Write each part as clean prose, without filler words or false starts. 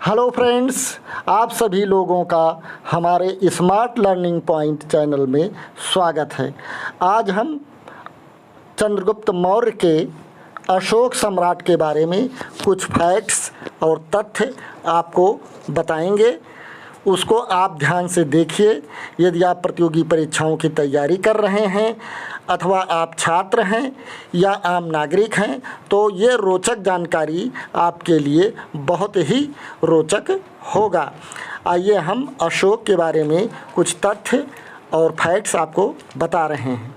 Hello friends, आप सभी लोगों का हमारे स्मार्ट लर्निंग पॉइंट चैनल में स्वागत है। आज हम चंद्रगुप्त मौर्य के अशोक सम्राट के बारे में कुछ फैक्ट्स और तथ्य आपको बताएंगे। उसको आप ध्यान से देखिए। यदि आप प्रतियोगी परीक्षाओं की तैयारी कर रहे हैं अथवा आप छात्र हैं या आम नागरिक हैं तो ये रोचक जानकारी आपके लिए बहुत ही रोचक होगा। आइए हम अशोक के बारे में कुछ तथ्य और फैक्ट्स आपको बता रहे हैं।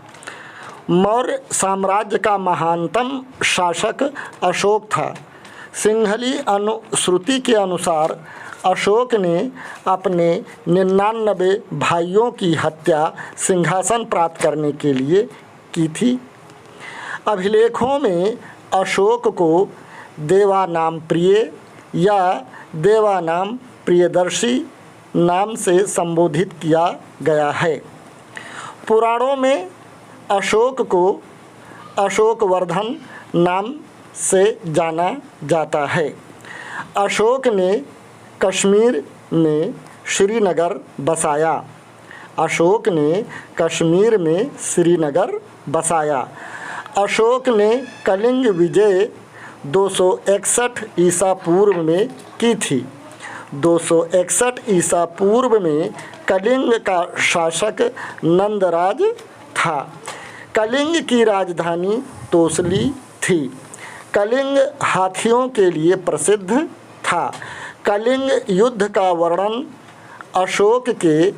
मौर्य साम्राज्य का महानतम शासक अशोक था। सिंहली अनुश्रुति के अनुसार अशोक ने अपने 99 भाइयों की हत्या सिंहासन प्राप्त करने के लिए की थी। अभिलेखों में अशोक को देवानाम प्रिय या देवानाम प्रियदर्शी नाम से संबोधित किया गया है। पुराणों में अशोक को अशोकवर्धन नाम से जाना जाता है। अशोक ने कश्मीर में श्रीनगर बसाया। अशोक ने कश्मीर में श्रीनगर बसाया। अशोक ने कलिंग विजय 261 ईसा पूर्व में की थी। 261 ईसा पूर्व में कलिंग का शासक नंदराज था। कलिंग की राजधानी तोसली थी। कलिंग हाथियों के लिए प्रसिद्ध था। कलिंग युद्ध का वर्णन अशोक के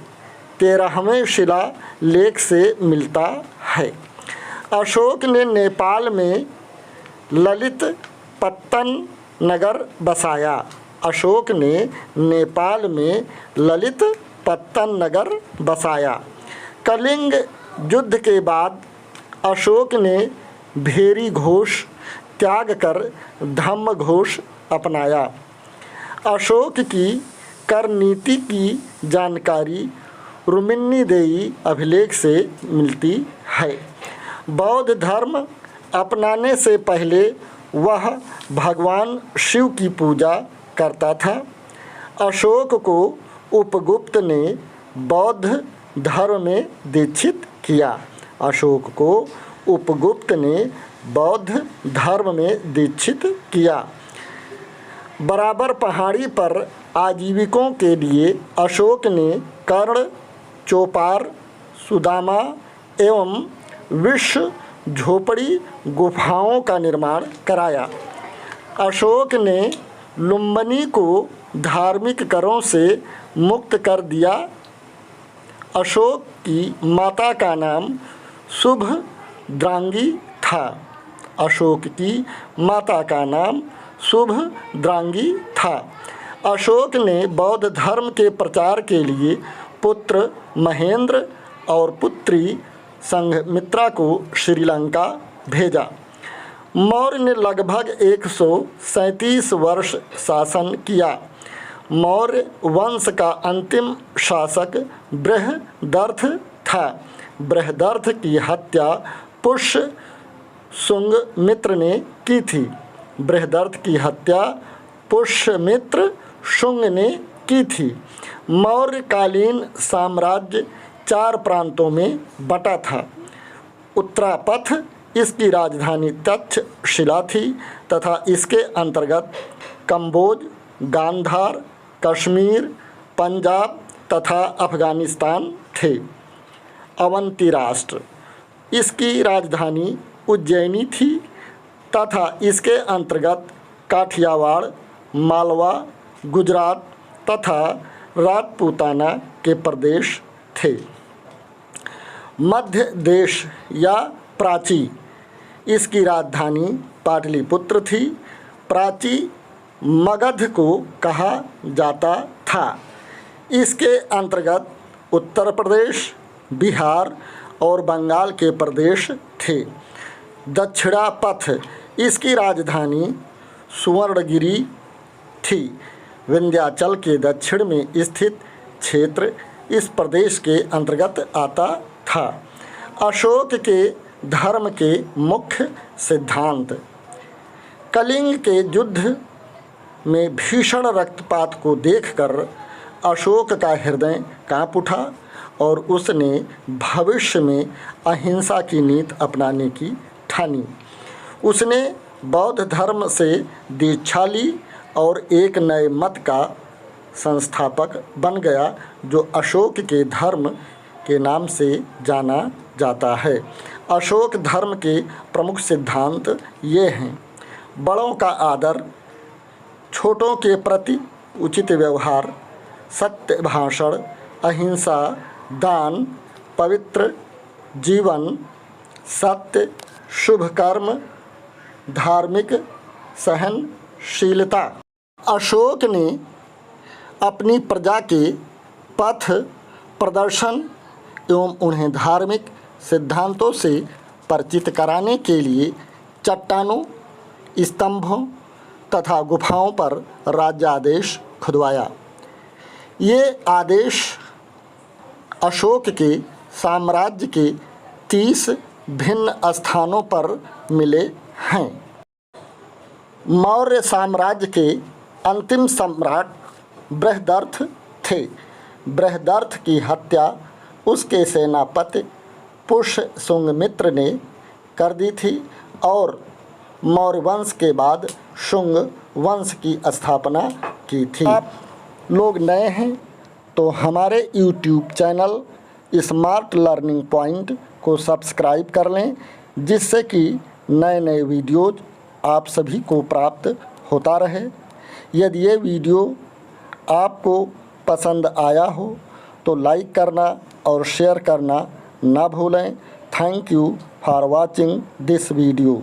13वें शिलालेख से मिलता है। अशोक ने नेपाल में ललित पत्तन नगर बसाया। अशोक ने नेपाल में ललित पत्तन नगर बसाया। कलिंग युद्ध के बाद अशोक ने भेरी घोष त्याग कर धम्म घोष अपनाया। अशोक की कर नीति की जानकारी रुमिन्नीदेई अभिलेख से मिलती है। बौद्ध धर्म अपनाने से पहले वह भगवान शिव की पूजा करता था। अशोक को उपगुप्त ने बौद्ध धर्म में दीक्षित किया। अशोक को उपगुप्त ने बौद्ध धर्म में दीक्षित किया। बराबर पहाड़ी पर आजीविकों के लिए अशोक ने कर्ण, चौपार, सुदामा एवं विश्व झोपड़ी गुफाओं का निर्माण कराया। अशोक ने लुम्बिनी को धार्मिक करों से मुक्त कर दिया। अशोक की माता का नाम शुभद्रांगी था। अशोक की माता का नाम शुभद्रांगी था। अशोक ने बौद्ध धर्म के प्रचार के लिए पुत्र महेंद्र और पुत्री संघमित्रा को श्रीलंका भेजा। मौर्य ने लगभग 137 वर्ष शासन किया। मौर्य वंश का अंतिम शासक बृहदर्थ था। बृहदर्थ की हत्या पुष्य शुंगमित्र ने की थी। बृहदर्थ की हत्या पुष्यमित्र शुंग ने की थी। मौर्यकालीन साम्राज्य 4 प्रांतों में बटा था। उत्तरापथ इसकी राजधानी तक्षशिला थी तथा इसके अंतर्गत कंबोज, गांधार, कश्मीर, पंजाब तथा अफगानिस्तान थे। अवंती राष्ट्र इसकी राजधानी उज्जैनी थी तथा इसके अंतर्गत काठियावाड़, मालवा, गुजरात तथा राजपूताना के प्रदेश थे। मध्य देश या प्राची इसकी राजधानी पाटलिपुत्र थी। प्राची मगध को कहा जाता था। इसके अंतर्गत उत्तर प्रदेश, बिहार और बंगाल के प्रदेश थे। दक्षिणापथ इसकी राजधानी सुवर्णगिरी थी। विंध्याचल के दक्षिण में स्थित क्षेत्र इस प्रदेश के अंतर्गत आता था। अशोक के धर्म के मुख्य सिद्धांत। कलिंग के युद्ध में भीषण रक्तपात को देखकर अशोक का हृदय काँप उठा और उसने भविष्य में अहिंसा की नीति अपनाने की ठानी। उसने बौद्ध धर्म से दीक्षा ली और एक नए मत का संस्थापक बन गया जो अशोक के धर्म के नाम से जाना जाता है। अशोक धर्म के प्रमुख सिद्धांत ये हैं: बड़ों का आदर, छोटों के प्रति उचित व्यवहार, सत्य भाषण, अहिंसा, दान, पवित्र जीवन, सत्य, शुभ कर्म, धार्मिक सहनशीलता। अशोक ने अपनी प्रजा के पथ प्रदर्शन एवं उन्हें धार्मिक सिद्धांतों से परिचित कराने के लिए चट्टानों, स्तंभों तथा गुफाओं पर राज्यादेश खुदवाया। ये आदेश अशोक के साम्राज्य के 30 भिन्न स्थानों पर मिले हैं। मौर्य साम्राज्य के अंतिम सम्राट बृहदर्थ थे। बृहदर्थ की हत्या उसके सेनापति पुष्यशुंग ने कर दी थी और मौर्य वंश के बाद शुंग वंश की स्थापना की थी। आप लोग नए हैं तो हमारे YouTube channel smart learning point को सब्सक्राइब कर लें, जिससे कि नए नए वीडियोज आप सभी को प्राप्त होता रहे। यदि ये वीडियो आपको पसंद आया हो तो लाइक करना और शेयर करना ना भूलें। Thank you for watching this video.